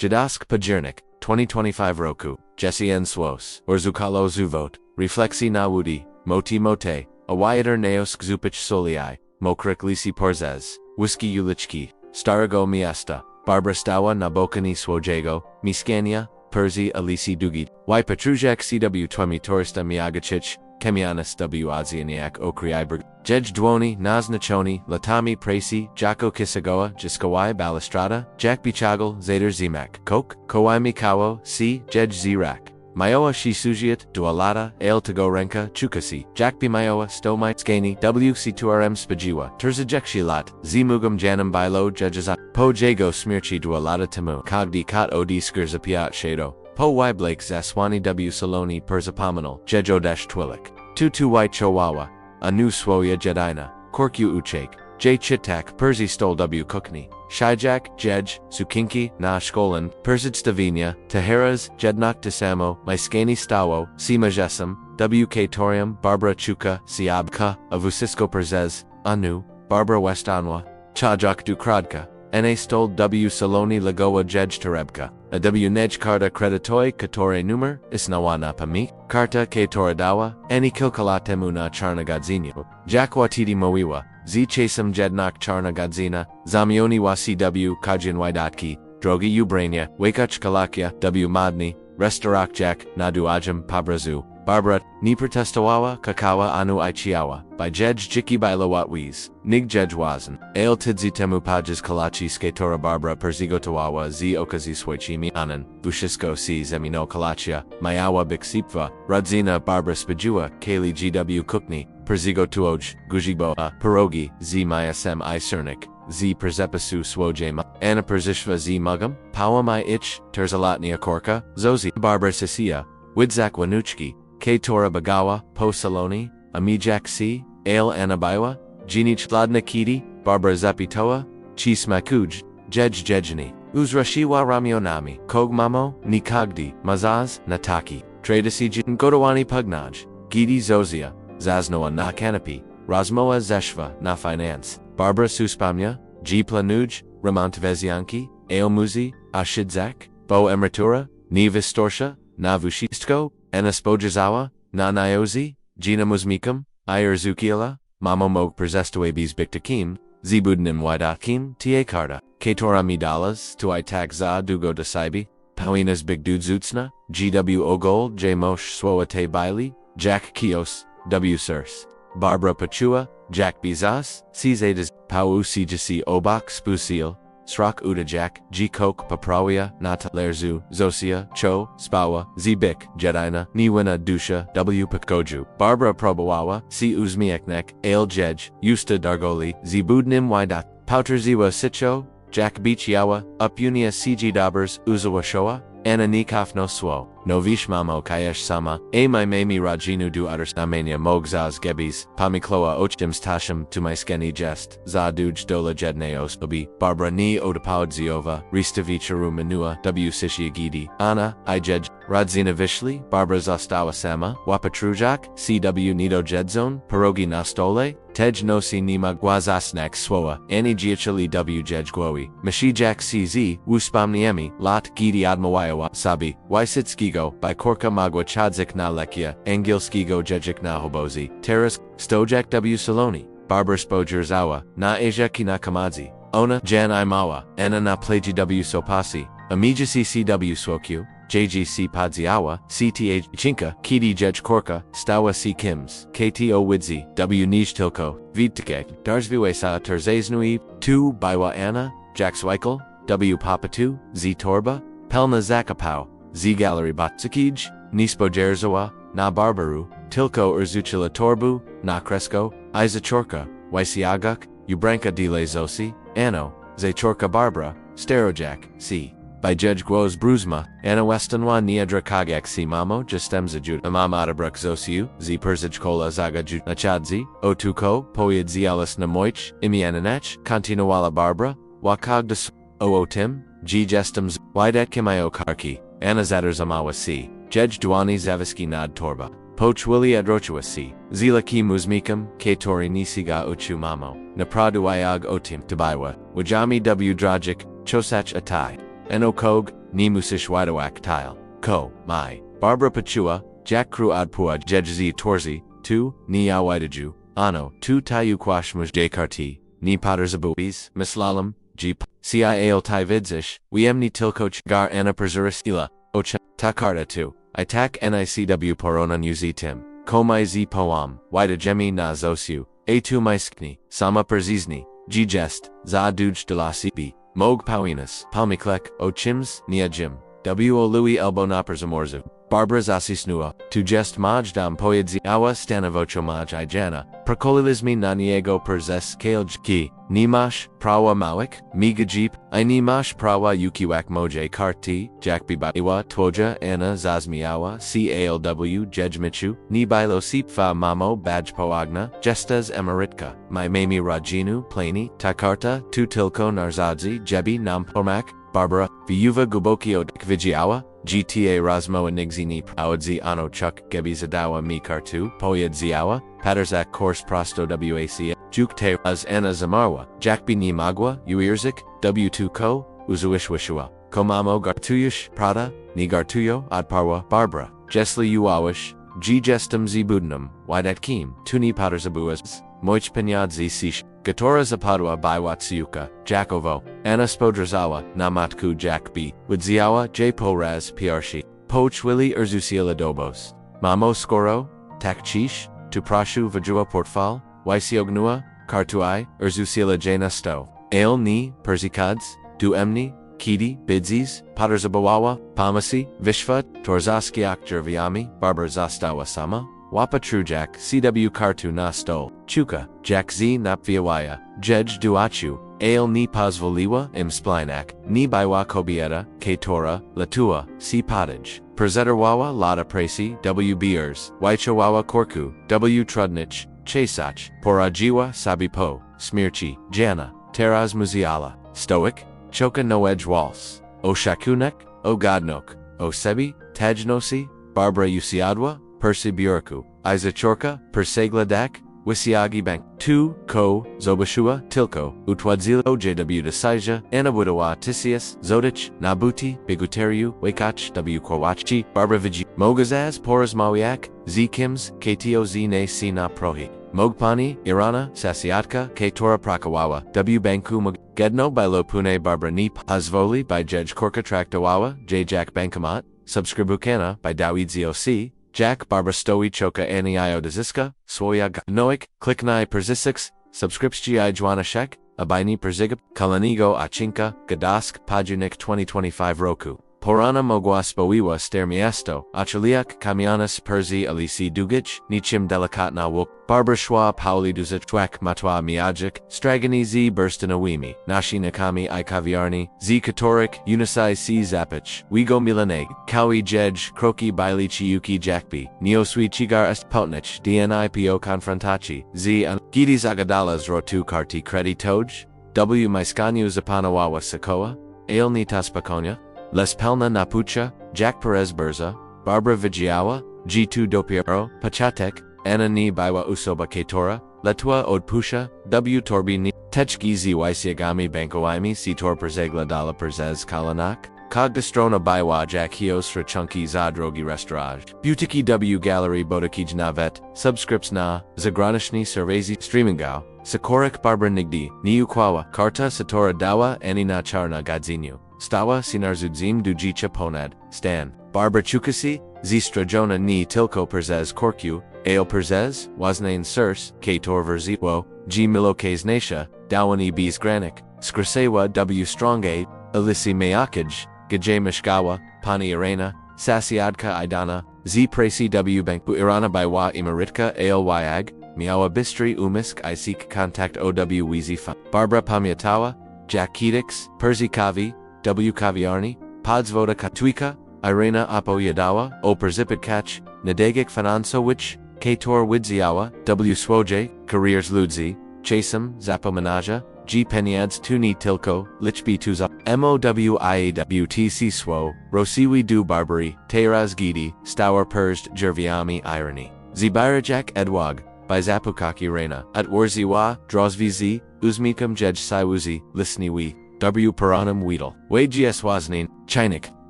Jadask Pajernik, 2025 Roku, Jesse N. Słos, Orzukalo Zuvot, Reflexi Nawudi, Moti Mote, Awayader Neosk Zupich Soliai, Mokrik Lisi Porzez, Whiskey Ulichki, Starago Miasta, Barbara Stawa Nabokani Swojego, Miskania, Perzi Alisi Dugit, Y Petrujak CW Twemi Torista Miagachich, Kemianis W Azianiak Okriiberg, Jej Dwoni, Naz Nachoni, Latami Presi, Jako Kisagoa, Jiskawai Balistrada, Jack Bichagal, Zader Zimak, Kok, Kowai Mikawo, C, Jej Zirak. Mayoa Shisujiat, Dualata, Ale Tagorenka, Chukasi, Jakpi Mayoa, Stomite, Skani, WC2RM Spajiwa, Terzajek Shilat, Zimugam Janam Bilo, Jejazat, Po Jago Smirchi Dualata Tamu, Kogdi Kot Od Skirzapiat Shado, Po Y Blake Zaswani W Saloni Perzapominal, Jejo Dash Twilik, Tutu White Chihuahua, Anu Swoya Jedina, Korku Uchake, J Chitak, Perzi Stol W Kukni, Shijak, Jej, Sukinki, Na Shkolan, Perzid Stavinia, Teheras, Jednak Desamo, Myskani Stawo, C Majesam, WK Torium, Barbara Chuka, Siabka, Avusisko Perzez, Anu, Barbara Westanwa, Chajak Dukradka, Na Stol W Saloni Lagoa Jej Terebka, A W Nej Karta Kredytowej, Katore Numer, Isnawana Pamik, Karta K Toradawa, Ani Kilkalatemuna Charna Gadzinyo, Jakwa Tidi Moiwa, Z Chasam Jednak Charna Gadzina, Zamioni Wasiw Kajin Wydatki, Drogi Ubrania, Wakach Kalakya, W Madni, Restarak Jak, Nadu Ajam Pabrazu, Barbara, Ni Protestowawa, Kakawa Anu Ichiawa, by Jej Jiki Bilawatwiz, Nig Jejwazen, Ale Tidzi Temu Pajas Kalachi Skatora Barbara Perzigotawawa Z Okazi Swachimi Anan, Bushisko C Zemino Kalachia, Mayawa Biksipva, Radzina Barbara Spajua, Kaylee GW Kukni, Perzigo Tuoj, Gujibo Pierogi, Z Mayasem I Cernik, Z Perzepasu Swojema, Anna Perzishva Z Mugam, Pawamai Ich, Terzalatnia Córka, Zozi, Barbara Sisia, Widzak Wnuczki, K Tora Bagawa, Po Saloni, Amijak C, Ale Anabaiwa, Jinich Ladna Kiti, Barbara Zapitoa, Chis Makuj, Jej Jejani, Uzrashiwa Ramionami, Kogmamo, Nikagdi, Mazaz, Nataki, Tradesijin Godowani Pugnaj, Gidi Zozia, Zaznoa Na Canopy, Razmoa Zeshva Na Finance, Barbara Suspamya, G Planuj, Ramantvezianki, Aomuzi, Ashidzak, Bo Emratura, Ni Vistorsha, Na Vushistko, Anaspodjazawa, Na Nyozi, Gina Muzmikam, Iyer Zukiela, Mamo Mog Perzestuabis Biktakim, Zibudnim Wydatkim, Ta Karta, Katora Midalas, Tuai Tak Za Dugo Desaibi, Pauinas Bigdudzutsna, GW Ogol, J Mosh Swoate Bailey, Jack Kios, W Surs, Barbara Pachua, Jack Bizas, Czades, Pau Sijasi Obak Spusil, Srak Udajak, G Kok Paprawia, Nata Lerzu, Zosia, Cho, Spawa, Zbik, Jedina, Niwina Dusha, W Pakoju, Barbara Probawawa, C Uzmieknek, Ale Jej, Yusta Dargoli, Zibudnim Widat, Pauterziwa Sicho, Jack Beach Yawa, Upunia CG Dabbers, Uzawa Shoa, Anna Nikaf no Swo, Novish Mamo Kayesh Sama, A my Mami Rajinu du Utters Namania Mogzaz Gebis, Pamikloa Ochdims Tasham to my Skeni Jest, Zaduj Dola Jedneos Obi, Barbara Ni Odapawd Ziova, Ristavicharu Manua, W Sishia Gidi, Anna, Ijej, Radzina Vishli, Barbara Zastawa Sama, Wapatrujak, CW Nido Jedzone, Pierogi Nastole, Tej Nosi Nima Gwazasnak Swoa, Ani Giachali W Jej Gwowi, Mashijak CZ, Wuspamniemi, Lot Gidi Admawayawa, Sabi, Wysitskigo, by Córka Magwa Chadzik na Lekia, Angilskigo Jejik na Hobozi, Teras, Stojak W Saloni, Barbara Spojerzawa, Na Asia Kina Kamadzi, Ona, Jan Imawa, Anna na Plaji W Sopasi, Amijasi CW Swokyu, JGC Padziawa, CTH Chinka, Kidi Jej Córka, Stawa C Kims, KTO Widzi, W Nij Tilko, Vidtike, Darzviwesa Terzaznui, 2 Baiwa Anna, Jack Sweikel, W Papatu, Z Torba, Pelna Zakapau, Z Gallery Batsukij, Nispo Jerzawa, Na Barbaru, Tilko Urzuchila Torbu, Na Kresko, Iza Chorka, Wysiaguk, Ubranka Dile Zosi, Ano, Zachorka Barbara, Sterojak, C. By Judge Gwoz Bruzma, Anna Westanwa Niedra Kagak Si Mamo, Justemzajut Amamadabruk Zosiu, Z Perzaj Kola Zagajut Nachadzi, Otuko, Poyad Zialis Namoich, Imiananech, Kontinuala Barbara, Wakagdas, Ootim, G Jestams, Widet Kimayo Karki, Anna Zadar Zamawa Si, Jej Duani Zaviski Nad Torba, Poch Willi Adrochua Si, Zilaki Muzmikam, Katori Nisiga Uchu Mamo, Napradu Ayag Otim Tabaiwa, Wajami W Drajik, Chosach Atai. Enokog, ni musish widowak tile. Ko, mai. Barbara Pachua, Jack Kru Adpua Jejzi Torzi, 2, ni Awidaju, Ano, 2 Tayu Kwashmush Karti, ni Potterzabuis, Mislalam, G. Cial Tividzish, Wiemni Tilkoch Gar Anna Perzuris Ila, Ocha, Takarta 2, Itak Nicw Porona Uzi Tim, Komai Z Poam, Widajemi na Zosiu, A2 Maiskni, Sama Perzizni, G. Jest, Za Duj de la CB, Mog Pauinas, Palmiklek, O Chims, Nia Jim, W. O Louis Elbo Naperzamorzu, Barbara Zasisnua, tu jest maj dam pojedzi awa stanavocho maj ijana, perkolilizmi na niego perzes kailj nimash prawa mawik, migajip, I nimash prawa yukiwak moje karti, jakbiba iwa twoja ana zazmiawa calw jejmichu, nibilo sipfa mamo bajpoagna, jestes emeritka, my mami rajinu plani, takarta, tu tilko narzadzi jebi nampormak, Barbara, Viuva Gubokio Vijiawa, GTA Rasmo Enigzini Prawadzi Ano Chuk Gebi Zadawa Mi Kartu, Poyed Ziawa, Paterzak Kors Prosto WAC, Juk Te Az Anna Zamarwa, Jakbi Ni Magwa, Uirzik, W2 Ko, Uzuishwishua, Komamo Gartuyush, Prada, Ni Gartuyo, Adparwa, Barbara, Jesli Uawish, G Jestum Zibudnum, Widat Kim, Tuni Paterzabuas, Moich Pinyadzi Sish, Gatora Zapadwa Baiwatsiuka, Jakovo, Anna Spodrazawa, Namatku Jack B, Widziawa, J Poraz Piarshi, Poch Willi Urzusiela Dobos, Mamo Skoro, Takchish, Tuprashu Vajua Portfal, Wysiognua, Kartuai, Urzusiela Jana Sto, Ale Ni, Perzikads, Du Emni, Kidi, Bidzis, Paterzabawawa, Pamasi, Vishvat, Torzaskiak Jerviami, Barbar Zastawa Sama, Wapa Trujak, CW Kartu na Stol, Chuka, Jack Z Napviawaya, Jej Duachu, Ale Ni Pazvoliwa, Im Splinak, Ni Baiwa Kobieta, Ketora, Latua, C Pottage, Perzetterwawa, Lada Presi, W Beers, Waichawawa Korku, W Trudnich, Chasach, Porajiwa, Sabipo, Smirchi, Jana, Teraz Muziala, Stoic, Choka Noedge Wals, O Shakunek, O Godnok, O Sebi, Tajnosi, Barbara Usiadwa, Percy Buriku, Izachorka, Persegladak, Wisiagi Bank, 2, Ko, Zobashua, Tilko, Utwadzilo, JW Desaija, Anabudawa, Tisius, Zodich, Nabuti, Biguteriu, Wakach, W Kwawachi, Barbara Viji, Mogazaz, Poras Mawiak, Z Kims, KTO Z Ne Sina Prohi, Mogpani, Irana, Sasiatka, Ketora Prakawawa, W Banku Gedno by Lopune Barbara Nip, Hazvoli by Jej Korka Traktawawa, J Jack Bankamat, Subskribukana by Dawid ZOC, Jack Barbara Stoi Choka Anio Deziska, Swoya Noik, Kliknij Perzisix, Subscripcji Juanashek, Abini Perzigap, Kalanigo Achinka, Gadask, Pajunik 2025 Roku. Porana Mogwa Spoiwa Stermiesto, Achaliak Kamianas Perzi Alisi Dugic, Nichim Delikatna Wuk, Barbara Schwa Pauli Duzitwak Matwa Miajik, Stragani Z Burstinawimi, Nashi Nakami Ikaviarni, Z Katorik, Unisai C Zapich, Wigo Milaneg, Kawi Jej, Kroki Baili Chiyuki Jakbi, Neoswi Chigar Est Potnich, DNIPO Confrontachi, Z and Gidi Zagadalas Rotu Karti Kreditoj, W Maiskanyu Zapanawawa Sakoa, Ale Nitas Pakonya, Les Pelna Napucha, Jack Perez Berza, Barbara Vijiawa, G2 Dopiero, Pachatek, Anna Ni Baiwa Usoba Ketora, Letua Odpusha, W Torbini, Techki Zysiagami Bankoimi Sitor Perzegla Dala Perzez Kalanak, Kogdestrona Baiwa Jack Hios for Chunky Zadrogi Restaurage, Butiki W Gallery Bodakij Navet, Subscripts Na, Zagranishni Servezi Streamingao, Sikorik Barbara Nigdi, Niukwawa, Karta Satora Dawa Anina Charna Gadzinyu. Stawa Sinarzudzim Dujicha Ponad, Stan, Barbara Chukasi, Zistrajona Ni Tilko Perzez Korku, Ale Perzez, Waznain Sirs, Kator Verziwo, G Milokes Nasha, Dawani Bees Granik, Skrasewa W Stronge, Alisi Mayakaj, Gajay Mishgawa, Pani Arena, Sasiadka Idana, Z Presi W Bankbu Irana Baiwa Imaritka Ale Wyag, Miawa Bistri Umisk Isik Contact OW Weezy Barbara Pamiatawa, Jack Kedix, Perzi Kavi, W Kaviarni, Podzvoda Katwika, Irena Apo Yadawa, O Perzipidkach, Nadegik Finansowich, Kator Widziawa, W Swoje, Careers Ludzi, Chasem, Zapomanaja, G Penyads Tuni Tilko, Lichbi Tuza, MOWIAWTC Swo, Rosiwi Du Barbary, Teraz Gidi, Stour Perzd Jerviami Irony, Zibirajak Edwag, by Zapukaki Rena, at Warziwa, Drozvizi, Uzmikam Jej Saiwuzi, Lisniwi, W Paranam Weedle, Wei GS Waznin, Chinik,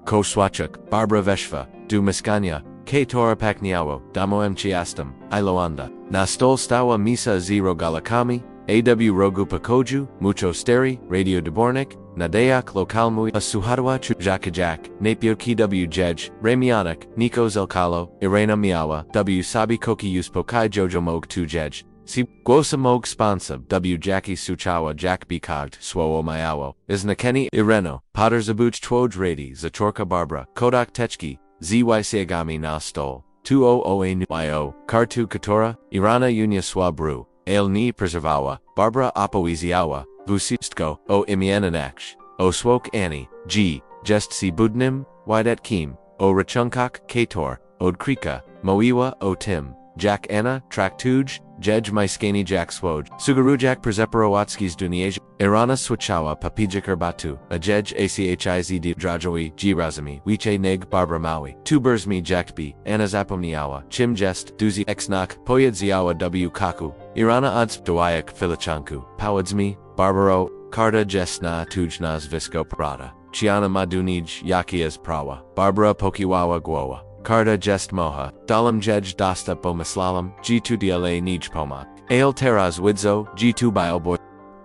Ko Swachuk, Barbara Veshva, Du Miskania, K Tora Pakniawo, Damoem Chiastam, Iloanda. Na stol stała misa zero galakami, AW Rogu Pakoju, Mucho Steri, Radio Dbornik, Nadeak Lokalmui, Asuhadwa Chujakajak, Napio KW Jej, Ramianak, Nico Zelkalo, Irena Miawa, W Sabi Koki Uspokai Jojo Mog 2 Jej, Si Gwosa Mog Sponsa, W Jackie Suchawa Jack Bikogt, Swowo Mayawo, Isnakeni Ireno, Potter Zabuch Twoj Radi, Zachorka Barbara, Kodak Techki, ZY Siagami Na Stol, 200 YO, Kartu Katora, Irana Unia Swabru, Ale Ni Preservawa, Barbara Apoiziawa, Vusistko, O Imiananaksh, O Swok Annie, G, Jest Si Budnim, Widet Kim, O Rachunkak, Kator, Od Krika, Moiwa, O Tim, Jack Anna, Traktuj, Jej Maiskani Jack Swoj, Sugarujak Prezeperowatskis Duniej, Irana Swachawa Papijikar Batu, Ajej Achizd Drajoi, G Razami, Wiche Nig Barbara Maui, Tubersmi Jackbi, Anna Zapomniawa, Chim Jest, Duzi Xnak, Poyedzyawa W Kaku, Irana Adsp Dwayak Filichanku, Powadzmi, Barbaro, Karta Jesna Tujnas Visco Prada, Chiana Madunij Yakias Prawa, Barbara Pokiwawa Gwowa. Karta Jest Moja, Dalam Jej Dasta Bomislalam, G2 DLA Nij Pomak, Ale Teraz Widzo, G2 Bioboy,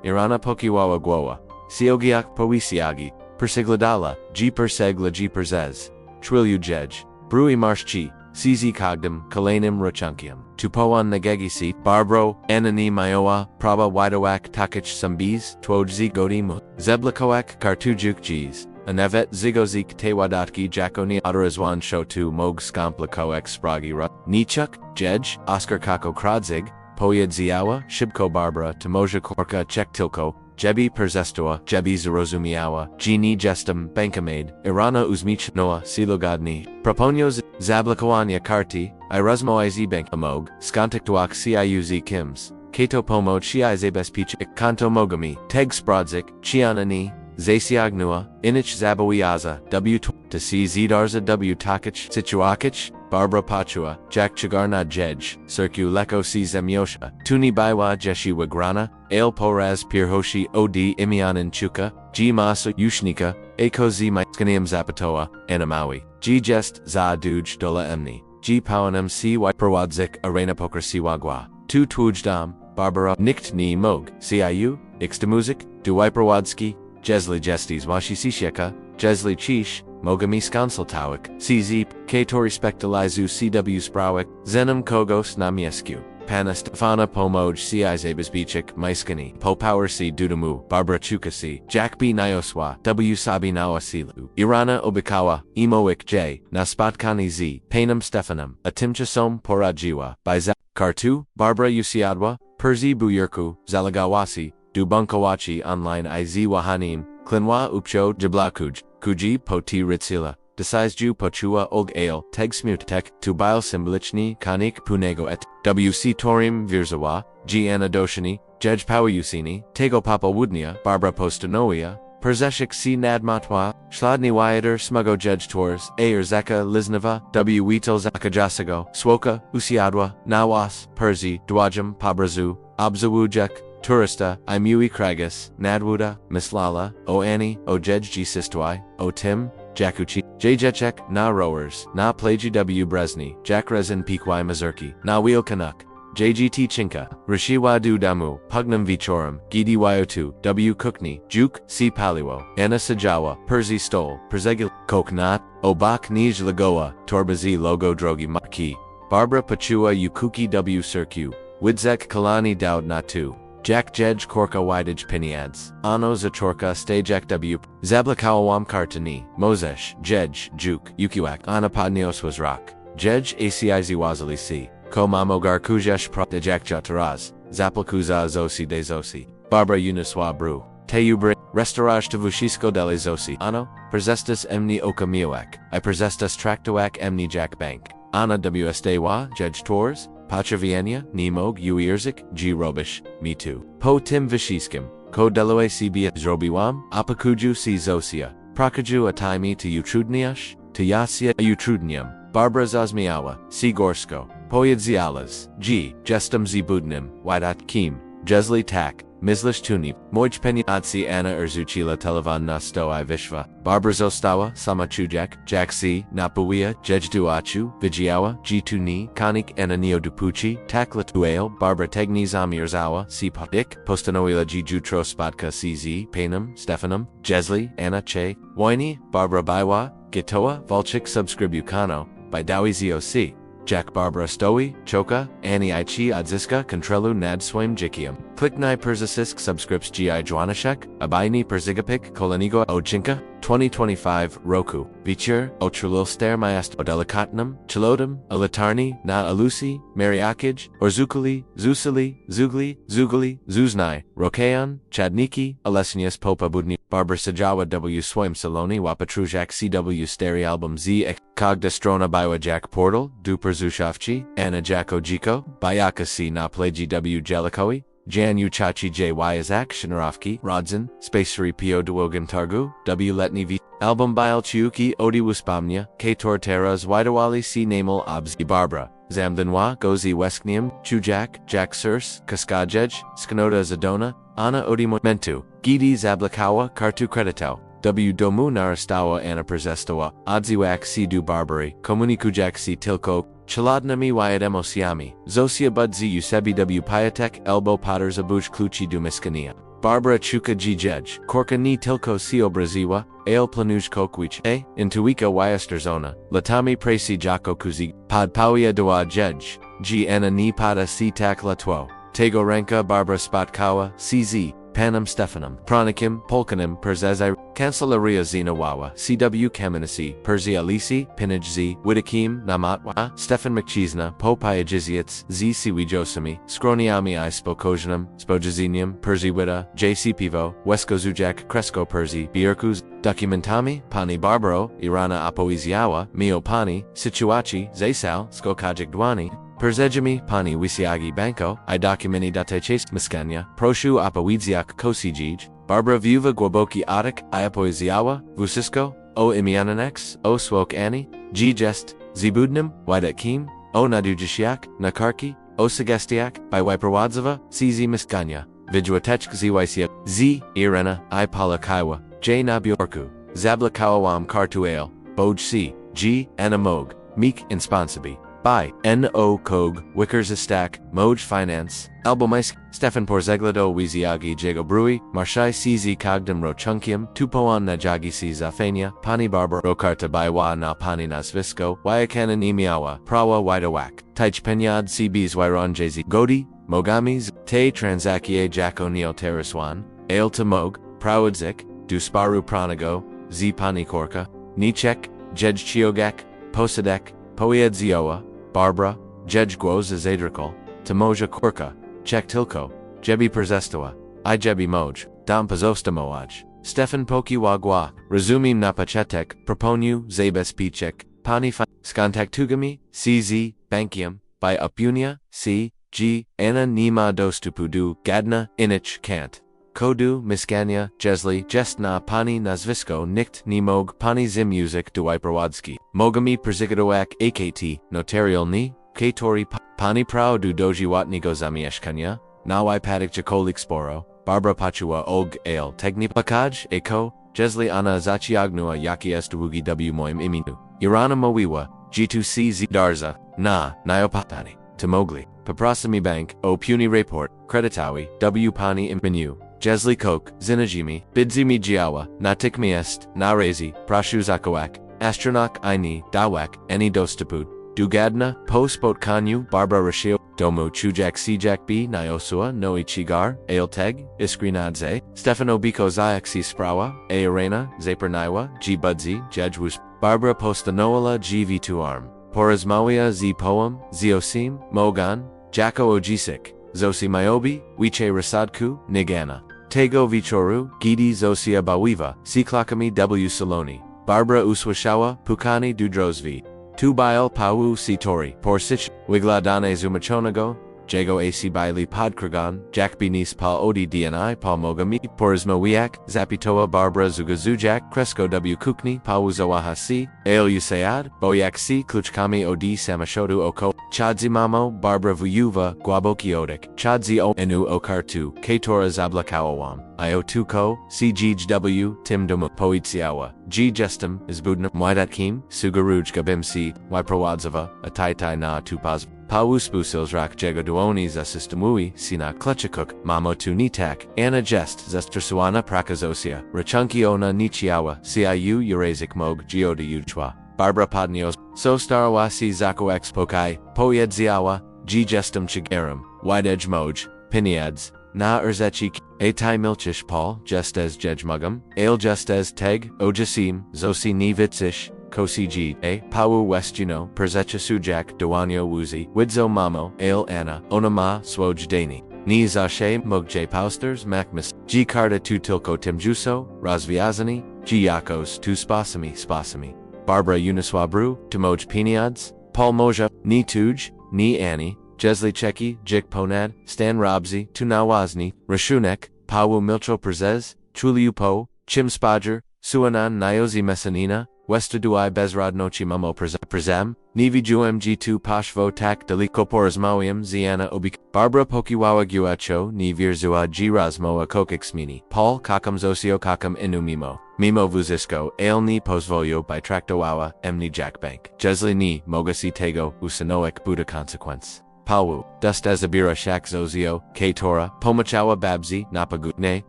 Irana Pokiwawa Gwowa, Siogiak Powisiagi, Persigladala, G Persegla G Perzez, Trilyu Jej, Brui Marshchi, CZ Cogdam, Kalanim Rochunkium, Tupoan Nagegisi, Barbro, Anani Mayoa, Praba Widowak Takich Sambiz, Twoj Godimu, Zeblikoak Kartujuk Gs. Anevet Zigozik Tewadatki Jakoni Adarazwan Shotu Mog Skomplikoek Spragira, Nichuk, Jej, Oscar Kako Kradzig, Poyedzyawa, Shibko Barbara, Tamoja Korka Chektilko, Jebi Perzestoa, Jebi Zarozumiawa, Gini Jestem, Bankamade, Irana Uzmich Noa, Silogadni, Proponios, Zablikoania Karti, Irazmo Iz Bankamog, Skontiktuak Ciuz Kims, Kato Pomod Shiize Bespich, Kanto Mogami, Teg Sprodzik, Chianani, Zasiagnua, Inich Zaboiaza, W to C Zidarza W Takich, Situakich, Barbara Pachua, Jack Chagarna Jej, Circu Leko C Zemyosha, Tuni Baiwa Jeshi Wagrana, Ale Poraz Pirhoshi Od Imianan Chuka, G Masa Yushnika, Eko Z Myskanium Zapatoa, Anamawi, G Jest Za Duj Dola Emni, G Pawanam C Y Perwadzik Arena Poker Siwagwa, Tu Twujdam, Barbara Nikt Ni Mog, CIU, Ixtamuzik, Duwiperwadski, Jesli Jestis Washisisheka, Jesli Chish, Mogami Skonsultawik, CZ, Katori Spektalizu CW Sprawik, Zenem Kogos Namiescu, Panast Fana Pomoj Ciizabisbichik, Maiskani, Popower C Dudamu, Barbara Chukasi, Jack B Nyoswa, W Sabi Nawasilu, Irana Obikawa, Emoik J, Naspatkani Z, Painam Stefanam, Atimchasom Porajiwa, by Kartu, Barbara Usiadwa, Perzi Buyurku, Zalagawasi, Dubunkawachi online Iz Wahanim, Klinwa Upcho Jablakuj, Kuji Poti Ritsila, Desizju Pochua Olg Ale, Teg Smut Tek, Tubil Simblichni, Kanik Punego et, WC Torim Virzawa, G Anadoshini, Jej Pawayusini, Tego Papa Wudnia, Barbara Postanoia, Perzeshik C Nadmatwa, Shladni Wyader Smugo Jej Tours, Ayer Zeka Liznava, W Weetel Zakajasago, Swoka, Usiadwa, Nawas, Perzi, Dwajam, Pabrazu, Abzawujek, Turista, Imui Kragus, Nadwuda, Mislala, O Annie, O Jej G Sistwai, O Tim, Jakuchi, Jejechek, Na Rowers, Na Plaji W Bresni, Jakrezin Pequai Mazurki, Na Wheel Canuck, JGT Chinka, Rishiwadu Damu, Pugnam Vichorum, Gidi Wyotu, W Kukni, Juk, C Paliwo, Anna Sajawa, Perzi Stol, Perzegil, Koknat, Obak Nij Lagoa, Torbazi Logo Drogi Marki, Barbara Pachua Yukuki W Circu, Widzek Kalani Daud Natu. Jack Jej Korka Widage Piniads, Ano Zachorka Stajak W, Zablakawam Kartani, Mozesh, Jej, Juk, Ukiwak, Anapadnios was rock, Jej Aciz Wazali C, Ko Mamogar Kujesh Pro de Jack Jataraz, Zaplakuza Zosi de Zosi, Barbara Uniswa Bru, Teyubre, Restaurage to Vushisko dele Zosi, Ano, Persestus Emni Oka Miowak, I Persestus Tractoak Emni Jack Bank, Ana WSDwa, Jej Tours, Pachavienia, Nemog, Uirzik, G Robish, Me Too, Po Tim Vishiskim, Ko Deloe Cbia Zrobiwam, Apakuju C Zosia, Prakaju Ataimi to Utrudniash, to Yasia Utrudnium, Barbara Zazmiawa, C Gorsko, Poyedzyalas, G, Jestem Zbudnim, Widat Kim, Jesli tak, Mislish tuni, Moj penny atsi Anna Urzuchila televan na sto I vishva, Barbara została, sama chujak, jaksi, napuia, jejduachu, vigiawa, jituni, kanik ana neodupuchi, takla tuale, Barbara tegni zamirzawa, si padik, postanoila jutro spadka cz, painum, Stefanum, Jesli, Anna che, Wini, Barbara baiwa, gitoa, Valchik subskrybuj kanał, by Dawi zoc. Jack Barbara Stowi, Choka, Ani Ichi Odzyska, Kontrolę nad swoim życiem. Kliknij perzysk subscripts gi Jwanashek, Abajni perzygapik kolonigo odcinka, 2025 Roku, Vichur, Otrulilster Mayast Odelikatnum, Chilodum, Alatarni, Na Alusi, Mariakij, Orzukuli, Zusili, Zugli, Zuznai, Rokean, Chadniki, Alesnius Popa Budni, Barbara Sajawa W. Swoim Saloni, Wapatrujak CW Steri Album Z. Kogda Strona Biwa Jack Portal, Duper Zushavchi, Anna Jacko Jiko, Bayaka C. Napleji W. Jelikoi, Jan Uchachi J. Yazak Shinarovki, Rodzin, Spacery Pio Duogan Targu, W. Letni V. Album Bile Chiuki Odi Wuspamnia, K. Torteras Widawali C. Namal Obzi Barbara, Zamdanwa, Gozi Wesknium, Chujak, Jack Surs, Kaskajej, Skanoda Zadona, Anna Odimo Mentu, Gidi Zablakawa, Kartu Kredytowej. W. Domu narastawa Anna Przestawa, Odziwak C. Du Barbary, Komunikujak C. Tilko, Chaladnami Yademosiami, Zosia Budzi Usebi W. Piatek, Elbow Potters Abuj Kluchi du Miskania. Barbara Chuka G. Jej, Korka ni Tilko C. Obraziwa, Ale Planuj Kokwich, Intuika Wyesterzona, Latami Presi Jako Kuzi, Pod Pawia Dwa Jej, G. Anna ni Pada C. Tak Latwo, Tego Renka Barbara Spotkawa, CZ. Panam Stefanum, Pranikim, Polkanim, Perzezai, Kancelaria Zinawawa, CW Kaminasi, Perzia Lisi, Pinaj Z, Widakim, Namatwa, Stefan McChisna, Popaya Jiziets, Z Siwijosami, Skroniami I Spokojanum, Spojazinium, Perzi Wida, JC Pivo, Wesko Zujak, Cresco Perzi, Bierkuz, Documentami, Pani Barbaro, Irana Apoiziawa, Mio Pani, Situachi, Zaisal, Skokajik Dwani, Perzejami, Pani Wisiagi Banko, I documenti datechase Miskanya, Proshu Apawidziak Kosijij, Barbara Viuva Gwaboki Adak, Iapoiziawa, Vusisko, O Imiananex, O Swok Ani, G Jest, Zibudnim, Widakim, O Nadujishiak, Nakarki, O Sagestiak, by Wiperwadzava, CZ Miskanya, Vidjuatechk Zywaisia, Z, Irena, I Palakaiwa, J Nabiorku, Zablakawawam Kartuale, Boj C, G, Anamog, Meek Insponsibi. By N.O. Kog, Wickers Estak, Moj Finance, Albumaisk, Stefan Porzeglado Wiziagi Jago Brui, Marshai CZ Cogdam Rochunkium, Tupoan Najagi C. Zafania, Pani Barber Rokarta Baiwa na Pani Nasvisco, Wyakanan Imiawa, Prawa Widawak, Taich Penyad CBs Wyron JZ Godi, Mogamis, Te Transakie Jako Neo Tereswan, Ale Mog, Prawadzik, Dusparu Pranago, Z Pani Korka, Nichek, Jej Chiogak, Posadek, Poied Zioa, Barbara, Jej Gwoz Zadrikal, Moja Córka, Czech Tilko, Jebi Przestawa, I Jebi Moj, Dam Pazosta Moaj, Stefan Poki Wagwa, Razumim Napachetek, Proponiu, Zabes Pichek, Pani Skontak Tugami, CZ, Bankium, by Upunia, C, G, Anna Nima Dostupudu, Gadna, Inich, Kant. Kodu, Miskania, Jesli, Jestna, Pani Nazvisko, Nikt, Nimog, Pani Zim Music, Duiperwadski, Mogami Perzigadowak, AKT, Notarial Ni, Katori, Pani Prao du Doji Watnigo Zamieszkania, Nawai Padik Jakolik Sporo, Barbara Pachua Og Ale, Tegni Plakaj, Eko, Jesli Ana Zachiagnua Yaki Estuugi W Moim Iminu, Irana Mowiwa, G2C Z Darza, Na, Niopatani, Timogli, Paprasami Bank, O Puni Report, Kredytowej, W Pani Iminu. Jesli Kok, Zinajimi, Bidzimi Jiawa, Natikmi Est, Narezi, Prashuzakowak, Astronak Ini, Dawak, Eni Dostapud, Dugadna, Po Spot Kanyu, Barbara Rashio, Domu Chujak Sijak B, Niosua, Noi Chigar, Ailteg, Iskrinadze, Stefano Biko Zayaksi Sprawa, A Arena, Zapernaiwa, G Budzi, Jejwus, Barbara Postanoala GV2 Arm, Porazmawia Z Poem, Ziosim, Mogan, Jako Ojisik, Zosi Myobi, Wiche Rasadku, Nigana. Tego Vichoru, Gidi Zosia Bawiva, Siklakami W Saloni, Barbara Uswashawa, Pukani Dudrozvi, Tubail Pau Sitori, Porsich, Wigladane Zumachonago, Jago AC Bailey Podkragon, Jack Benis Pa Odi DNI Pa Mogami, Porismo Wiak, Zapitoa Barbara Zugazujak, Cresco W Kukni, Pa Uzawaha C, Ael Usayad, Boyak C, Kluchkami Odi Samashodu Oko, Chadzi Mamo, Barbara Vuyuva, Guaboki Odik, Chadzi O Enu Okartu, Ketora Zablakawawam, Io2ko, CGW, Tim Dumu, Poitsiawa, G Jestem, Izbudna, Wydatkim, Sugaruj Gabimsi, Wyprawadzava, Ataitai Na Tupaz, Pawuspusils Jego Duoni za Systemui, Sina Klechikuk, Mamo Tu Nitak, Anna Jest, Zestersuana Prakazosia, Rachunki Ona Nichiawa, CIU Urazik Mog Geoda Uchwa, Barbara Podnios, So Starawasi Zako X Pokai, Poyedziawa, G Jestem Chigarum, Widedge Moj, Piniads, Na Urzechik, Atai Milchish Paul, Jestez Jejmugum, Ale Jestez Teg, Ojasim, Zosi Ni Vitsish, Kosi G, A, Pawu Westuno, Perzecha Sujak, Dewanyo Wuzi, Widzo Mamo, Ale Anna, Onama, Swoj Dani, Ni Zashe, Mugje Pausters, Makmis, G Karta Tu Tilko Timjuso, Razviazani, G Yakos Tu Spasami, Barbara Uniswabru, Timoj Piniads, Paul Moja, Ni Tuj, Ni Annie, Jesli Cheki, Jik Ponad, Stan Robzi, Tunawazni, Rashunek, Pawu Milcho Perzez, Chuliupo, Chim Spadger, Suanan Nyozi Messanina, Westaduai Bezrodnochi Mamo Prezam, Nivi G2 Pashvo Tak Deliko Porazmoium Ziana Obik, Barbara Pokiwawa Guacho, Nivir Zua G Rasmoa Kokiksmini, Paul Kakam Zosio Kakam Inu Mimo Vuzisko, Ale Ni Posvoyo by Tractowawa, Emni Jackbank, Jesli Ni, Mogasi Tego, Usanoic Buddha Consequence. Pawu, Dustazabira Shak Zozio, Ketora, Pomachawa Babzi, Napagutne,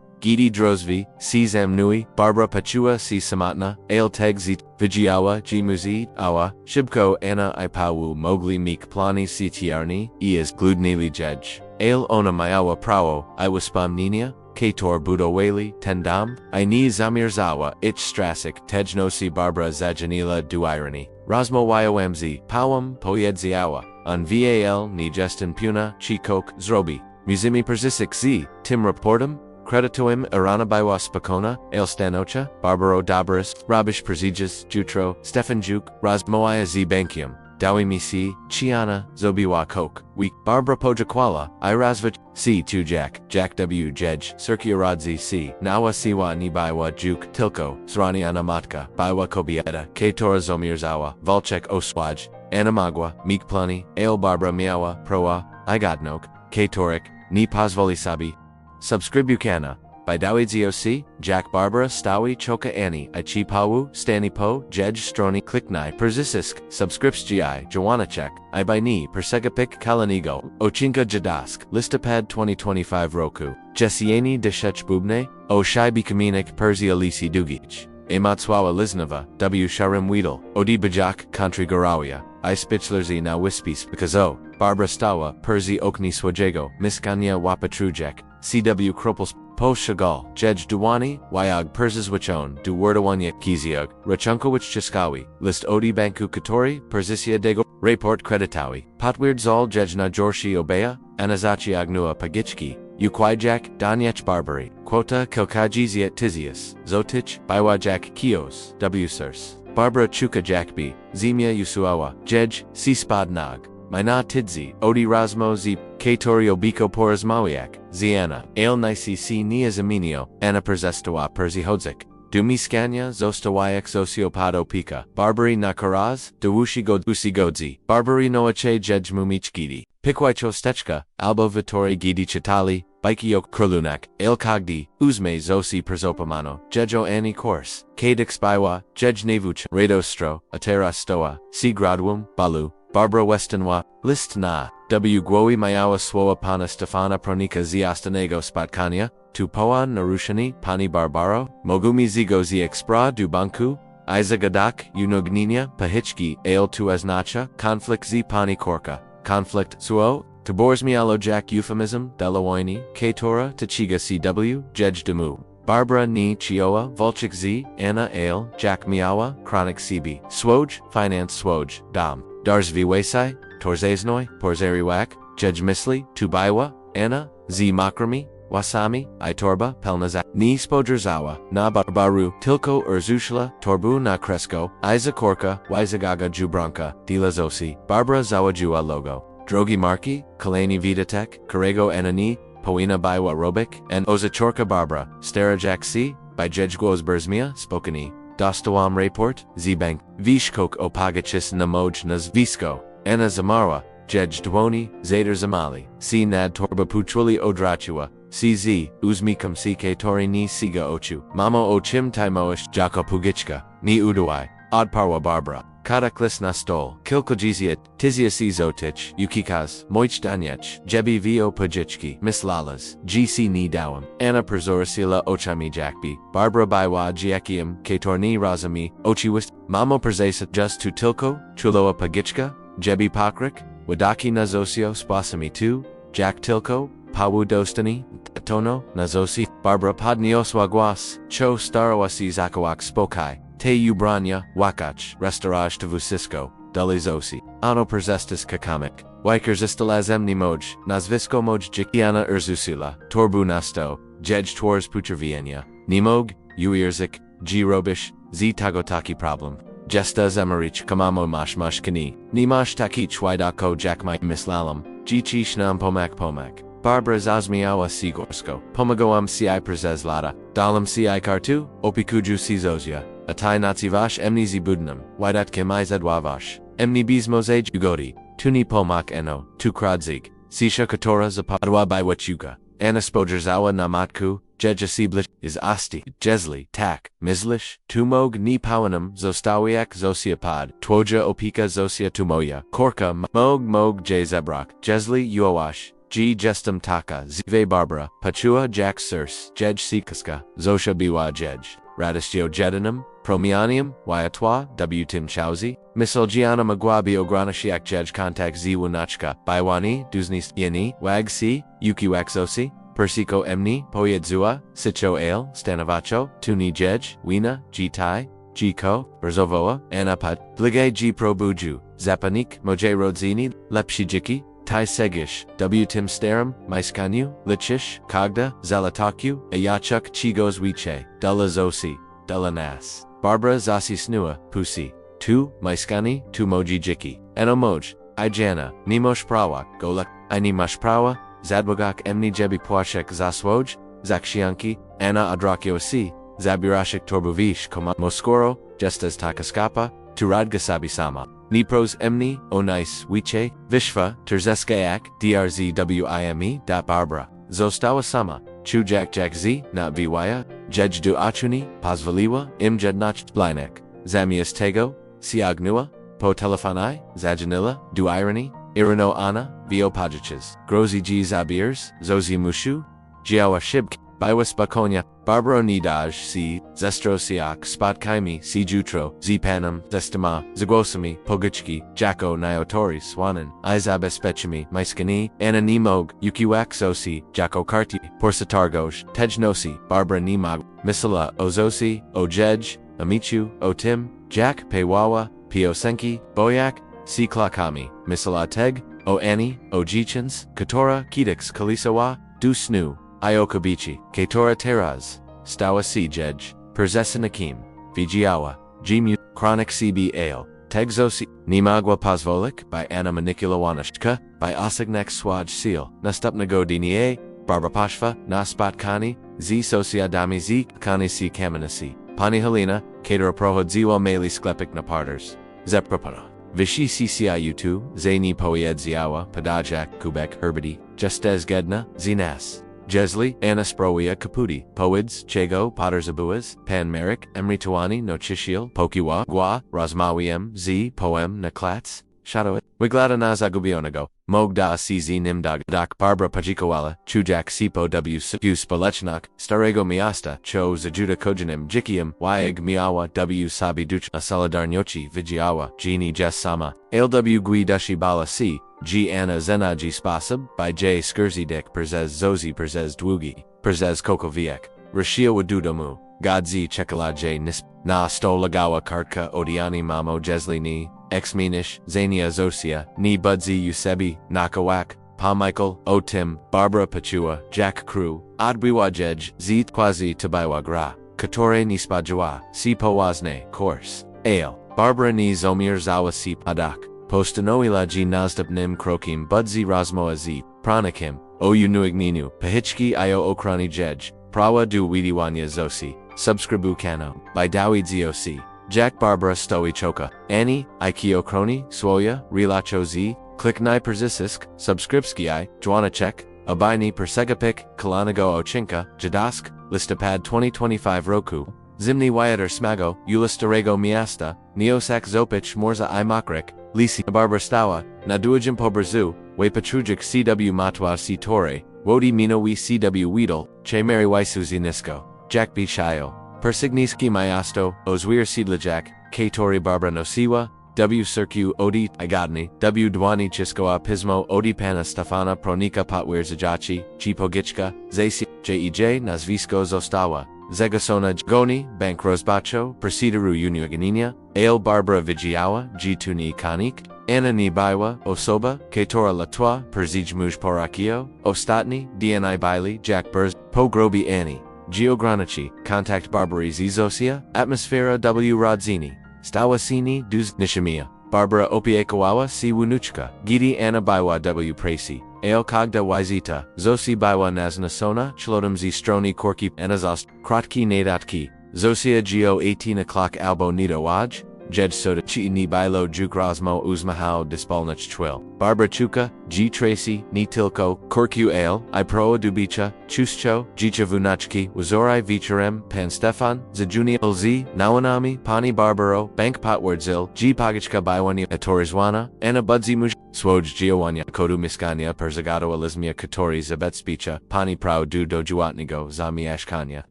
Gidi Drozvi, C Zamnui, Barbara Pachua C Samatna, Ale Tegzi, Vijayawa G Muzi, Awa, Shibko Anna Ipawu Mowgli Meek Plani C Tiarni, Ias Gludnili Jedge, Ale Ona Mayawa Prawo, Iwaspam Ninia, Kator Budo Wali, Tendam, Ini Zamirzawa, Ich Strasik, Tejnosi Barbara Zajanila Duirani, Rosmo Wyomz, Pawam, Poyedziawa, on Val Ni Justin Puna, Chikok, Zrobi, Muzimi Perzisik Z, Tim Reportum, Creditoim Irana Baiwa Spakona, El Stanocha, Barbaro Dabaris, Rabish Perzijas, Jutro, Stefan Juk, Razmoia Z Bankium, Dawi Misi, Chiana, Zobiwa Kok, Week, Barbara Pojakwala, Irazvich, C. Tujak, Jack W. Jedge, Circuladzi C. Nawa Siwa Nibaiwa Juk, Tilko, Srani Anamatka, Baiwa Kobieta, Ketora Zomirzawa, Volchek Oswaj, Anamagwa, Meek Plani, Ale Barbara Miawa, Proa, Igodnok, Katorik, Ni Pozvoli Sabi, Subskrybuj by Dawidzoc, Jack Barbara Stawi Choka Annie, Ichi Pawu, Stani Po, Jedge Stroni Kliknij Perzisisk, Subscripts Gi, Joanachek, I by Ni, Persegapik Kalanigo, Ochinka Jadask, Listopad 2025 Roku, Jesieni Deshech Bubne, O Shai Bikaminik Persia Lisi Dugich, Ematswawa Liznova, W Sharim Weedle, Odi Bajak, Country Garawia, I Spichlerzi Na Wispis because O, Barbara Stawa, Persi Okni Swajego, Miskanya Wapatrujek, CW Kropels, Po Shagal, Jedge Duwani, Wyog Perzis Wichon, Du Wordawanya, Kiziog, Rachunkowich Chiskawi, List Odi Banku Katori, Perzisia Dego, Report Creditawi, Potweird Zal Jejna Jorshi Obea, Anazachi Agnua Pagichki, Ukwijak, Danyech Barbary, Quota Kilkajiziat Tizius, Zotich, Biwajak Kios, W-Surs, Barbara Chuka Jakbi, Zemia Yusuawa, Jedge, C-Spad Nag, Mina Tidzi, Odi Rasmo Z, Katorio Biko Porazmawiak, Ziana, Ale Nisi C Nia Zaminio, Anna Perzestowa Perzi Hodzik, Dumiskanya Zostawayak Sociopado Pika, Barbary Nakaraz, Dawushi Godusi Godzi, Barbary Noache Jedge Mumich Gidi, Pikwicho Stechka, Albo Vittori Gidi Chitali, Baikiok Krulunak, El Kagdi, Uzme Zosi Perzopamano, Jejo Ani Kors, Kadix Baiwa, Jedge Nevuch, Radostro, Atera Stoa, C Gradwum, Balu, Barbara Westonwa, List Na, W Gwowi Mayawa Swoa Pana Stefana Pronika Ziastanego Spatkania, Tupoan Narushani, Pani Barbaro, Mogumi Zigo Expra du Banku, Isa Gadak, Unogninia, Pahichki, Ale Tuaznacha, Conflict Z Pani Córka, Conflict Suo, Taborsmialo Jack Euphemism, Delawoini, Katora, Tachiga CW, Jedge Demu, Barbara Ni Chioa, Volchik Z, Anna Ale, Jack Miawa, Chronic CB, Swoj, Finance Swoj, Dam, Dars Viwasai, Torzaznoi, Porzeriwak, Jedge Misli, Tubaiwa, Anna, Z Makrami, Wasami, Itorba, Pelnazak, Ni Spodrzawa, Na Barbaru, Tilko Urzushla, Torbu Na Kresko, Isa Córka, Wyzagaga Jubranka, Dilazosi, Barbara Zawajua Logo, drogi marki, kolejny wydatek, którego enani, powinna była robić, and córka Barbara, stara jak si, by jedźgło zbrzmia, spokojnie. Dostałam raport, bank, wishkok opagacis na moj nazwisko, Anna zamarła, jedź dłoni, zader zamali, si nad torba puchuli odraciła, cz, uzmikam si tori ni siga ochu, mamo o czym tajmoisz, jako pugiczka, ni uduaj, odparła Barbara. Kataklis na stol, kilkojizia, tizia si zotich, ukikaz, moichdaniech, jebi vio pajichki, mislalas, gc ni dawam, Anna perzorisila ochami jakbi, Barbara bywa jiakiam, katorni razami, ochiwist, mamo perzesa just tu tilko, chuloa pagichka, jebi pakrik, wadaki na zosio spasami tu, jak tilko, pawu dostani, tono, na zosi, Barbara podnioswagwas, cho starowasi zakawak spokai. Te ubrania, wakach, restaurage to vusisko, dalizosi, ano perzestis kakamik, wikerzistalazemni moj, nazvisko moj jikiana urzusila, torbu nasto, jej twors puchervienia, nimog, uirzik, robish, z tagotaki problem, gesta zamarich kamamo mashmash kani, nimash takich widako jakmai mislalam, jichi shnam pomak. Barbara zazmiawa sigorsko, pomagoam si perzezlada, dalam si kartu, opikuju si zozia. Atai nazivash emni zbędnym, wydatkiem I zedwawash, emni bizmozej ugodi, tuni pomak eno, tu kradzig, sisha katora zapadwa by wachuka, Anna spodzerzawa na matku, jeja siblich, is asti, jesli, tak, mislish, tumog ni pawanum, zostawiak zosiapad, twoja opika zosia tumoya, córka, mog jezebrak, jesli uawash, gestem taka, zve Barbara, pachua jak sirs, jej sikaska, zosha biwa jej. Radistio jedinum, promianium, wyatwa, wtim chauzi, misolgiana magwabi ogranashiak jej kontak z wnuczka, bywani, duznis yeni, wag si, ukiwaxosi, persiko emni, poyedzua, sicho ale, stanovacho, tuni jej, wina, tai, ko, berzovoa, anapat, blige probuju, zapanik, moje rodzini, lepshijiki, Tai segish, wtim starum, maiskanu, lichish, kagda, zalataku, ayachuk chigos wiche, della zosi, della nas. Barbara zasi snua, pusi. Tu, maiskani, tu moji jiki. Eno moj, ijana, nimosh prawak, golak, inimash prawa, zadwagak emni jebi pwashek zaswoj, zakshianki, Anna adrakio si, zabirashik torbuvish koma moskoro, jestas takaskapa, turadgasabi sama. Nipros emni, onais, wiche, vishva, terzeskayak, drzwime, Barbara. Została sama, chujak z, na viwaya, jej du achuni, pozwoliła, jednach blinek, zamiast tego, siagnua, po telefonai, zajanila, du irony, irano ana, viopajiches, grozi zabirs, zozi mushu, jiawa shibk, była spakonia, Barbara nidaj si, zestrosiak, spotkaimi, si jutro, panam, zestama, zagłosami, pogiczki, jako niotori swanin, zabezpieczami, maiskani, Anna nimog, ukiwaxosi, jako karty, porsatargoj, tejnosi, Barbara nimag, misala, ozosi, jej, amichu, tim, jak, pewawa, piosenki, boyak, si klakami, misala teg, ani, jichins, katora, kitix kalisawa, du snu, Iokabichi, Katora Teraz, Stawa Sijej, Perzesinakim, Vigiawa, Gmu, Chronic CB Ale, Tegzosi, Nimagwa Pozvolik, by Anna Manikulawanashka, by Osignek Swaj Seal, Nastupnago Dinie, Barbapashva, Naspatkani, Z Sociadami Z Kani C Kamanasi, Pani Helena, Katora Prohodziwa Meli Sklepik Naparters, Zeprapana. Vishi CCIU2, Zaini Poedziawa, Padajak, Kubek, Herbidi, Justez Gedna, Zinas. Jesli, Anna Sprowia Kaputi, Poids, Chego, Potterzabuas, Pan Merrick, Emri Tuani, No Chishil, Pokiwa, Gua, Rosmawiem, Z, Poem, Naklats, Shadowit, Wiglada Nazagubionago, Mogda CZ Nimdag, Dak Barbara Pajikowala, Chujak Sipo W. Spolechnak, Starego Miasta, Cho Zajuda Kojanim, Jikiam, Wyag Miawa W. Sabi Duch, Asaladarnyochi, Vigiawa, Gini Jes Sama, LW Gui Dashi Bala C. G. Anna Zenaji Spasab, by J. Skurzidik Perzez Zozi Perzez Dwugi, Perzez Kokoviek, Rashia Wadudamu, Godzi Chekalaje Nisp, Na Stolagawa Kartka Odiani Mamo Jesli Ni, Exminish, Zania Zosia, Ni Budzi Yusebi, Nakawak, Pa Michael, O Tim, Barbara Pachua, Jack Crew, Adbiwajej, Z Kwazi Tabaiwa Gra, Katore Nispajwa, Si Powazne, Course, Ale, Barbara Ni Zomir Zawa Si Padak. postanowiła ji następnym krokiem budzi rozmowa z pranikiem, o unuigneniu, pahiczki io okrani jedź, prawa do widywania zosi, subskrybuj kanał, by Dawid zoc. Jack Barbara stoichoka, Annie, Ikiokroni, swoja, relacją z, kliknij przycisk, subskrypcji, dzwoneczek, abajni persegapik, kolanego odcinka, jadask, listopad 2025 roku, zimni wiater smago, ulistarego miasta, neosak zopich morza makrik, lisi Barbara stała, na duajim pobrzu, we patrujik cw matwa si tore, wodi minowi cw weedle, che mary wysuzi nisko, Jack B. Shayo. Persigniski Mayasto, Ozwir Sidlajak, K. Tori Barbara Nosiwa, W. Circu Odi Igadni, W. Dwani Chiskoa Pismo Odi Pana Stefana Pronika Potwir Zajachi, Chipogichka, Zasi, Jej Nazvisko Zostawa, Zegasona Goni, Bank Rosbacho, Presideru Uniaganinia, Ale Barbara Vigiawa, G. Tuni Kanik, Anna Nibaiwa, Osoba, Ketora Latwa, Persij Muj Porakio, Ostatni, DNI Bailey, Jack Burz, Pogrobi Annie. Geogranici, Contact Barbary Zizosia, Atmosfera W. Rodzini, Stawasini Duz Nishimiya, Barbara Opiekawawa Si Wnuczka, Gidi Anna Baiwa W. Pracy, Ale Kogda Wyzita, Zosi Baiwa Naznasona, Chlodem Z Stroni Korki Anazost, Krotki Nadatki, Zosia Geo 18 o'clock Albo Nito Waj, Jed Soda Chi Ni Bailo Juk Rosmo Uzmahao Dispolnich Twil, Barbara Chuka, G. Tracy, Ni Tilko, Korku Ale, I Proa Dubicha, Chuscho, Jicha Vunachki, Wazorai Vicharem, Pan Stefan, Zajuni Lz, Nawanami, Pani Barbaro, Bank Potwardzil, G. Pagichka Baiwania, Atorizwana, Anna Budzi Muj, Swoj Giovannia, Kodu Miskania, Perzagato Alizmia Katori Zabetspicha, Pani Prau Du Dojuatnigo, Zami Ashkanya,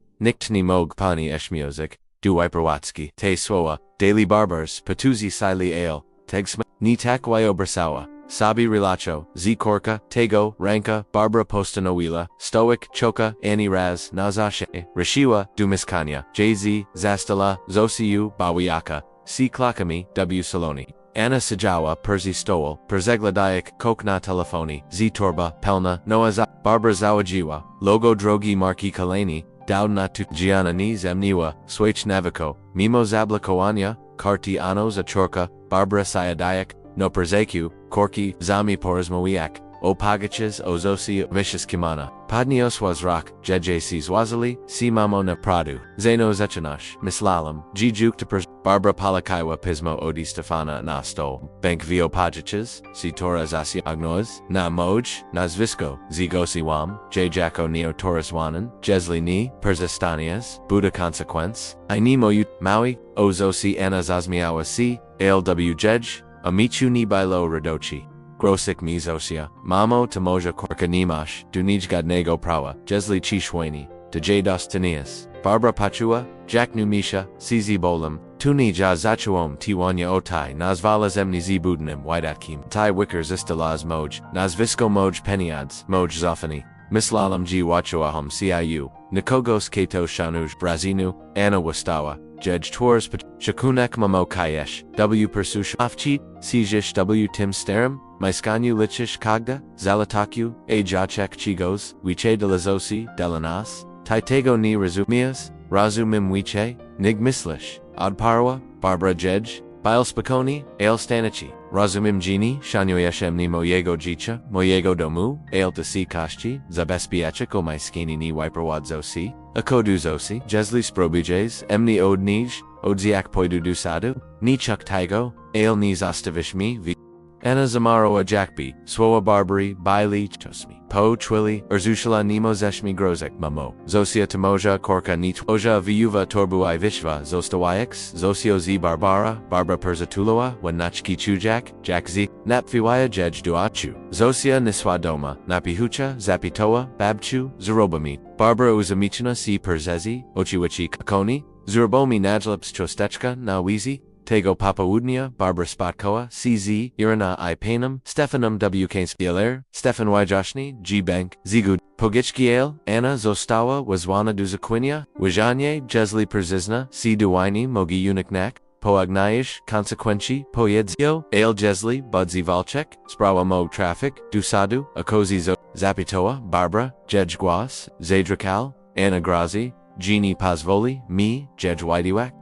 Niktni Mog Pani Eshmiozik, Du Wiperwatski, Te Swoa, Daily Barbars, Patuzi Sili Ale, Tegsma, Ni Takwayo Brasawa, Sabi Relacho, Z Córka, Tego, Ranka, Barbara Postanowila, Stoic, Choka, Annie Raz, Nazashe, Rishiwa, Dumiskanya, JZ, Zastala, Zosiu, Bawiaka, C. Klakami, W. Saloni, Anna Sajawa, Perzi Stowel, Perzegladaic, Kokna Telefoni, Z Torba, Pelna, Noah Barbara Zawajiwa, Logo Drogi Marki Kaleni, Daudnatu Gianna Ni Zemniwa, Swach Naviko, Mimo Zablakoanya, Karti Ano Zachorka, Barbara Sayadayak, No Perzeku, Korki, Zami Porizmowiak, O Pagaches, Ozosi, Vicious Kimana, Padnios Wazrak, Jeje Swazali, Si Mamo na Pradu, Zeno Zechanash, Mislalam, G. Juk to Barbara Palakaiwa Pismo Odi Stefana na Stol, Bank Vio Pagiches, Si Tora Zasi Agnoz, Na Moj, Nazvisco, Zigosi Wam, J. Jacko Neo Torreswanan, Jesli Ni, Perzestanias, Buddha Consequence, I Nemo Ut, Maui, Ozosi Anna Zazmiawa Si, ALW Jej, Amichu Ni Bailo Radochi. Grosik Mizosia, Mamo Tamoja Korka Nimash, Dunij Gadnego Prawa, Jesli Chishweni, Dj Dostanias, Barbara Pachua, Jack Numisha, CZ Bolam, Tuni Ja Zachuom Tiwanya Otai, Nazvala Zemni Zbudnim, Wydatkim, Tai Wickers Istalaz Moj, Nazvisco Moj Peniads, Moj Zophani, Mislalam G. Wachoaham CIU, Nikogos Kato Shanuj Brazinu, Anna Wastawa, Jej Tours Shakunek Mamo Kayesh, W. Persush Afcheat, Sijish W. Tim Sterim, Maiskanyu Lichish Kagda, Zalataku, A. Jachek Chigos, Wiche de Lazosi, Delanas, Taitego Ni Razumias, Razumim Wiche, Nig Mislish, Adparwa, Barbara Jej, Bile Spakoni, Ale Stanichi, Razumim Gini, Shanyoyeshemni Moyego Jicha, Moyego Domu, Ale Dasi Kashchi, Zabespiachiko Maiskini Ni Wiperwadzosi, Akodu Zosi, Jesli Sprobijes, Emni Od Nij, Odziak Poidu Sadu, Ni Chuk Taigo, Ale Ni Zastavishmi, V. Anna Zamaro Ajakbi, Swoa Barbary, Baili, Chosmi, Po Twili, Urzushala Nemo Zeshmi Grozek Mamo, Zosia Tamoja Korka Nit, Oja Viuva Torbuai Vishva, Zostawaix, Zosio Z Barbara, Barbara Perzatuloa, Wanachki Chujak, Jack Z, Napfiwaya Jej Duachu, Zosia Niswadoma, Napihucha, Zapitoa, Babchu, Zerobami, Barbara Uzamichina C Perzezi, Ochiwichi Kakoni, Zurabomi Najlips Chostechka, Nawizi, Tego Papaudnia, Barbara Spotkoa, CZ, Irina I Painum, Stefanum W. Kains Giler, Stefan Y. Joshny, G. Bank, Zigud, Pogichkiel, Anna Zostawa, Wazwana Duzaquinia, Wajanye, Jesli Perzizna, C. Duwaini, Mogi Uniknak, Poagnaish, Consequenci, Poyedzio, Ale Jesli, Budzi Valchek, Sprawa Mog Traffic, Dusadu, Akozi Zo, Zapitoa, Barbara, Jej Guas, Zadrakal, Anna Grazi, Gini pozwoli mi, jedź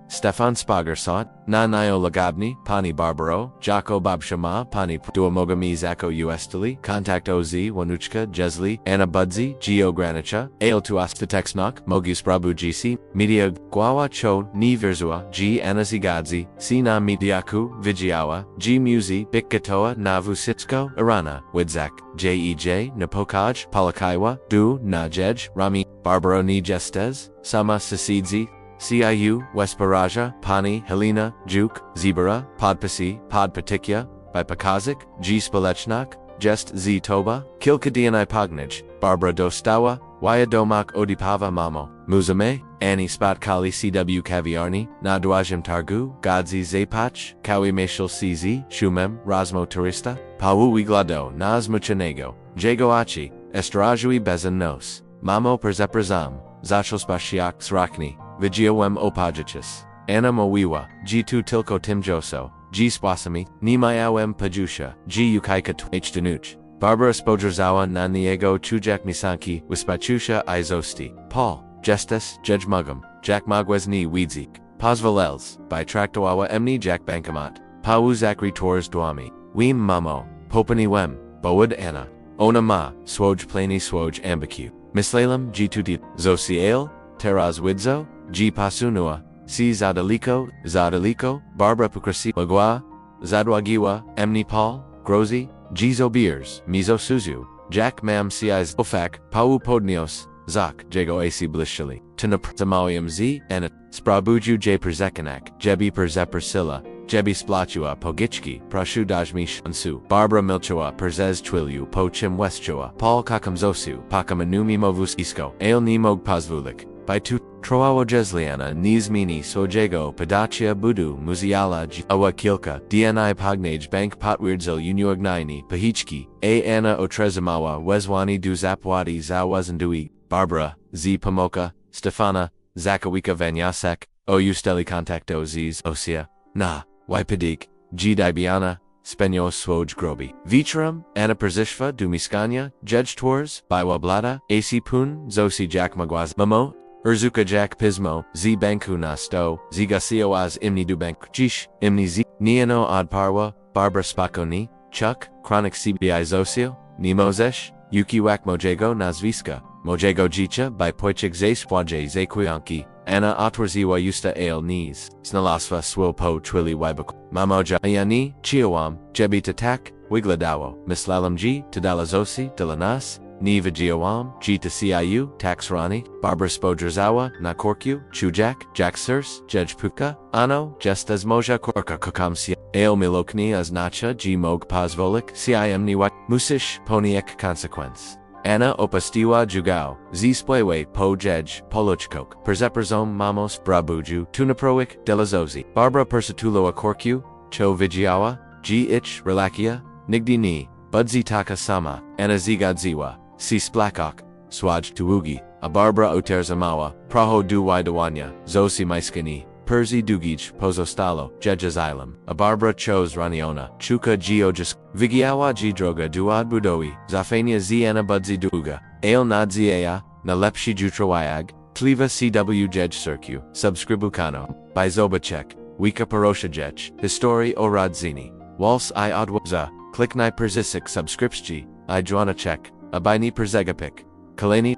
Stefan Spagersot, na nio lagabni, pani Barbaro, Jako Babshama, pani Duomoga mi zako uestili, kontakt oz, wnuczka, Jesli, Anna Budzi, Geo Granica, Ale tu Aspitexnok, Mogus Brabu GC, Media, Gwawa Cho, Ni Virzua, G Anazigadzi, Si na Mediaku, Vigiawa, G Musi, Bikatoa, Navu Sitsko, Irana, Widzak, JEJ, Napokaj, Palakaiwa, Du, Najej, Rami, Barbaro ni Jestes, Sama Sasidzi, CIU, Wesparaja, Pani, Helena, Juk, Zibara, Podpasi, Podpatikya, by Pakazik, G Spolechnak, Jest Z Toba, Kilka Dianai Pognij, Barbara Dostawa, Waya Domak Odipava Mamo, Muzame, Annie Spatkali CW Kaviarni, Nadwajim Targu, Gadzi Zapach, Kawi Meshal CZ, Shumem, Rasmo Turista, Pawu Wiglado, Naz Muchanego, Jago Achi, Estrajui Bezan Nos, Mamo Perzeprazam, Zachos Bashiak Srakni, Vigiawem Opajichis, Anna Mowiwa, G2 Tilko Timjoso, G Spasami, Nimayawem Pajusha, G Ukaika H Danuch, Barbara Spodrzawa na Niego Chujak Misanki, Wispachusha Izosti, Paul, Jestes, Jej Mugum, Jack Magwes ni Weedzik, Pozvalels, by Traktoawa Emni Jack Bankamat, Pawu Zachary Tors Dwami, Weem Mamo, Popani Wem, Bowood Anna, Ona Ma, Swoj Plani Swoj Ambicu, Mislalem G2D, Zosiel, Teraz Widzo, G Pasunua, C Zadaliko, Barbara Pukrasi Magua, Zadwagiwa, Emni Paul, Grozi, Gizo Beers, Mizo Suzu, Jack Mam Ciz Ofak, Pau Podnios, Zak, Jago AC Blishali, Tinaprzamawiam Z, and Sprabuju J Perzekanak, Jebi Perzepersilla, Jebi Splatua Pogichki, Prashu Dajmish Ansu, Barbara Milchua Perzez Twilju Po Chim Westchua, Paul Kakamzosu, Pakamanumi Movus Isko, Ale Nimog Pazvulik, by tu Troawo Jesliana, Nizmini Sojego, Padachia Budu, Muziala, Awa Kilka, DNI Pognage Bank Potwirdzil Unuagnaini, Pahichki, A Anna Otrezamawa, Wezwani du Zapwadi Zawazandui, Barbara, Z Pamoka, Stefana, Zakawika Vanyasek, O Usteli Contacto Ziz, Osia, Na, Wipadik, G Dibiana, Spenyo Swoj Grobi, Vicharam, Anna Perzishva, Dumiskanya, Jej Tours, Biwa Blada, AC Pun, Zosi Jack Magwaz, Mamo, Urzuka Jack Pismo, Z Banku Nasto, Zigasioaz Imni Dubank, Jish, Imni Z, Niano Adparwa, Barbara Spakoni, Chuck, Chronic CBI Zosio, Nimozesh, Yuki Wak Mojego Nazviska, Mojego Jicha, by Poichik Zayswaje Zakuyanki, Anna Otwarziwa Yusta Ale Knees, Snalasva Swilpo Twili Wibak, Mamoja Ayani, Chiawam, Jebi Tatak, Wigladawo, Mislalam G, Tadalazosi, Delanas, Ni Vigiawam, G to CIU, Taxrani, Barbara Spodrzawa, Nakorku, Chujak, Jack Sirs, Jej Puka, Ano, Jestas Moja Córka Kokamsia, Ale Milokni Aznacha, G Mog Pozvolik, CIM Niwat, Musish, Poniek Consequence. Anna Opastiwa Jugao, Z Splewe, Po Jej, Polochkok, Perzeperzom Mamos, Brabuju, Tunaproik, Delazozi, Barbara Persatulo Akorku, Cho Vigiawa, G Ich, Relakia, Nigdi Ni, Budzi Taka Sama, Anna Zigadziwa, C Splakok, Swaj Tuugi, A Barbara Oterzamawa, Praho Duwidawanya, Zosi Maiskani, Perzi Dugij, Pozostalo, Jejazilam, A Barbara Chose Raniona, Chuka Geojas, Vigiawa G Droga Duad Budowi, Zafania Z Anna Budzi Duga, Ale Nadziea, Nalepshi Jutrawayag, Tliva CW Jej Circu, Subskribu Kano, by Zobacek, Wika Parosha Jech, Histori o Radzini, Wals I Odwaza, Kliknij Perzisik Subscripcji, I Joanna Czech, Abajni Perzegapik, Kaleni.